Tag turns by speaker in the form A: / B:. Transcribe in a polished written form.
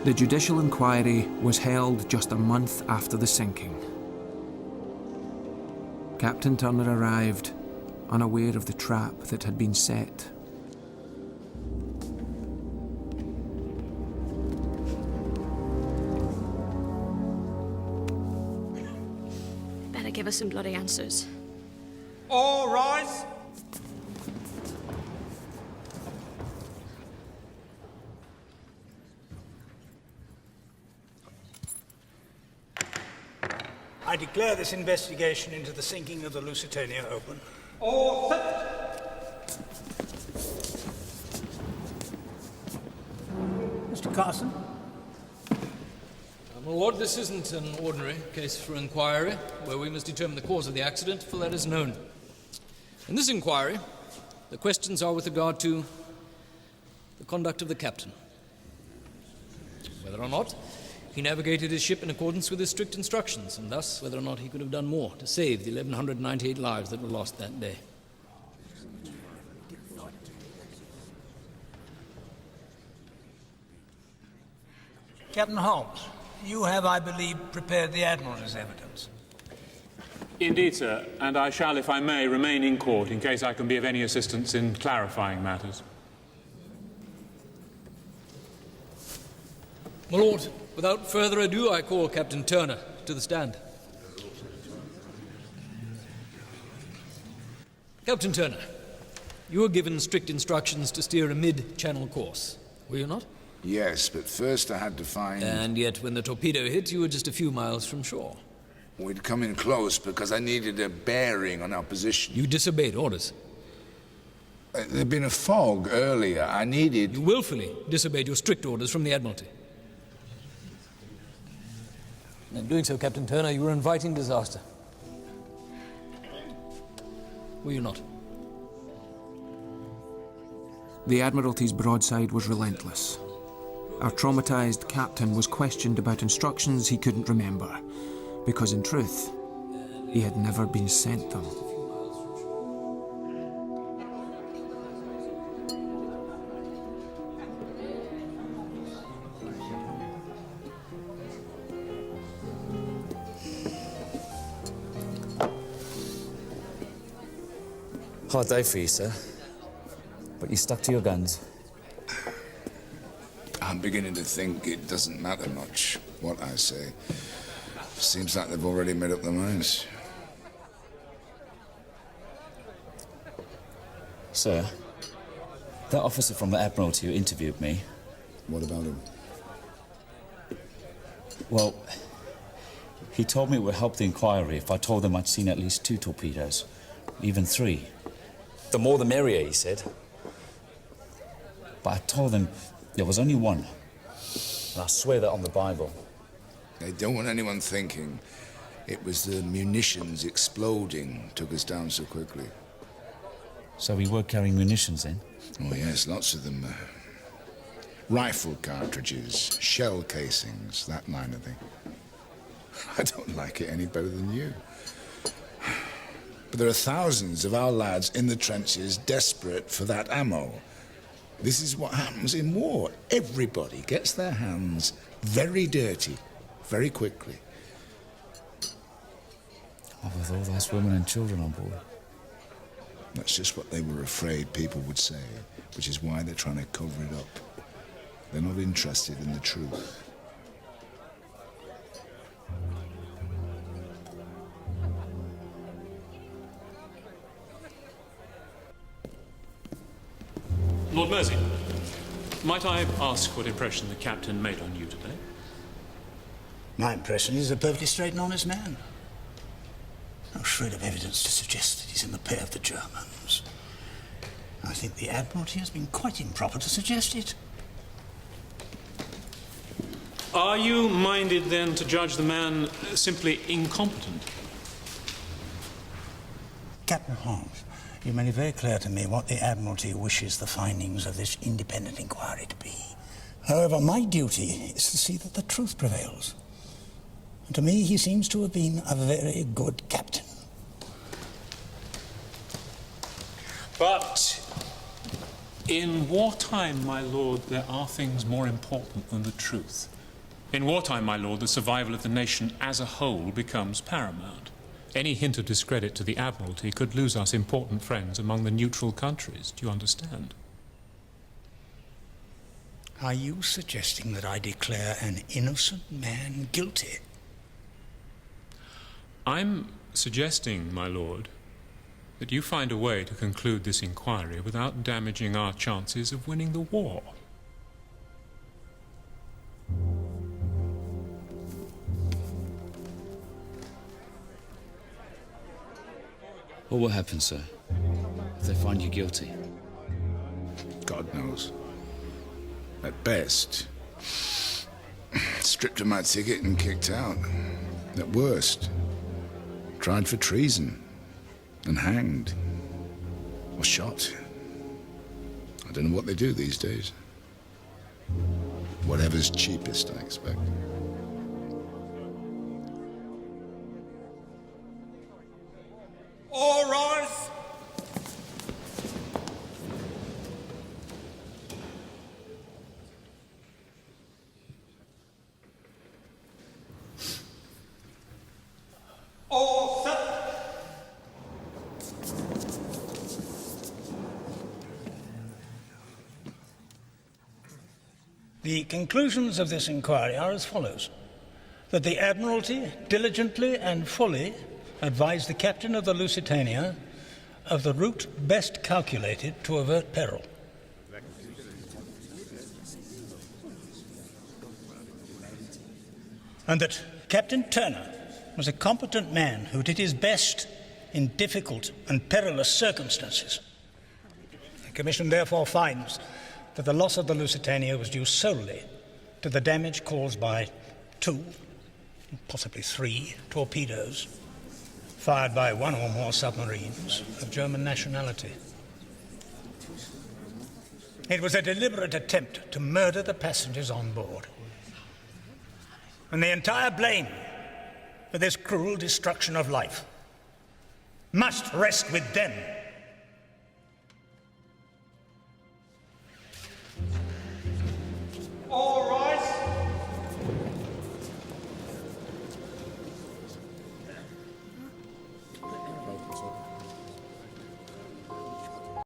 A: The judicial inquiry was held just a month after the sinking. Captain Turner arrived, unaware of the trap that had been set.
B: Better give us some bloody answers.
C: All rise!
D: I declare this investigation into the sinking of the Lusitania open.
C: All set!
D: Mr. Carson?
E: My lord, this isn't an ordinary case for inquiry, where we must determine the cause of the accident, for that is known. In this inquiry, the questions are with regard to the conduct of the captain. Whether or not he navigated his ship in accordance with his strict instructions, and thus whether or not he could have done more to save the 1,198 lives that were lost that day.
D: Captain Holmes, you have, I believe, prepared the Admiral's evidence.
F: Indeed, sir, and I shall, if I may, remain in court in case I can be of any assistance in clarifying matters.
E: My lord, without further ado, I call Captain Turner to the stand. Captain Turner, you were given strict instructions to steer a mid-channel course, were you not?
G: Yes, but first I had to find...
E: And yet, when the torpedo hit, you were just a few miles from shore.
G: We'd come in close because I needed a bearing on our position.
E: You disobeyed orders.
G: There'd been a fog earlier. I needed...
E: You willfully disobeyed your strict orders from the Admiralty. In doing so, Captain Turner, you were inviting disaster. Were you not?
A: The Admiralty's broadside was relentless. Our traumatized captain was questioned about instructions he couldn't remember, because in truth, he had never been sent them.
H: Hard day for you, sir. But you stuck to your guns.
G: I'm beginning to think it doesn't matter much what I say. Seems like they've already made up their minds.
H: Sir, that officer from the Admiralty who interviewed me...
G: What about him?
H: Well, he told me it would help the inquiry if I told them I'd seen at least 2 torpedoes, even 3. The more the merrier, he said. But I told them there was only 1. And I swear that on the Bible.
G: They don't want anyone thinking it was the munitions exploding took us down so quickly.
H: So we were carrying munitions then?
G: Oh, yes, lots of them. Rifle cartridges, shell casings, that line of thing. I don't like it any better than you. But there are thousands of our lads in the trenches desperate for that ammo. This is what happens in war. Everybody gets their hands very dirty, very quickly.
H: Oh, with all those women and children on board.
G: That's just what they were afraid people would say, which is why they're trying to cover it up. They're not interested in the truth.
F: Lord Mersey, might I ask what impression the captain made on you today?
D: My impression is a perfectly straight and honest man. No shred of evidence to suggest that he's in the pay of the Germans. I think the Admiralty has been quite improper to suggest it.
F: Are you minded, then, to judge the man simply incompetent?
D: Captain Holmes, you made it very clear to me what the Admiralty wishes the findings of this independent inquiry to be. However, my duty is to see that the truth prevails. And to me, he seems to have been a very good captain.
F: But In wartime, my lord, there are things more important than the truth. In wartime, my lord, the survival of the nation as a whole becomes paramount. Any hint of discredit to the Admiralty could lose us important friends among the neutral countries. Do you understand?
D: Are you suggesting that I declare an innocent man guilty?
F: I'm suggesting, my lord, that you find a way to conclude this inquiry without damaging our chances of winning the war.
H: What will happen, sir, if they find you guilty?
G: God knows. At best, stripped of my ticket and kicked out. At worst, tried for treason and hanged or shot. I don't know what they do these days. Whatever's cheapest, I expect.
C: All rise. All set.
D: The conclusions of this inquiry are as follows: that the Admiralty diligently and fully advised the captain of the Lusitania of the route best calculated to avert peril. And that Captain Turner was a competent man who did his best in difficult and perilous circumstances. The Commission therefore finds that the loss of the Lusitania was due solely to the damage caused by 2, possibly 3, torpedoes fired by 1 or more submarines of German nationality. It was a deliberate attempt to murder the passengers on board. And the entire blame for this cruel destruction of life must rest with them.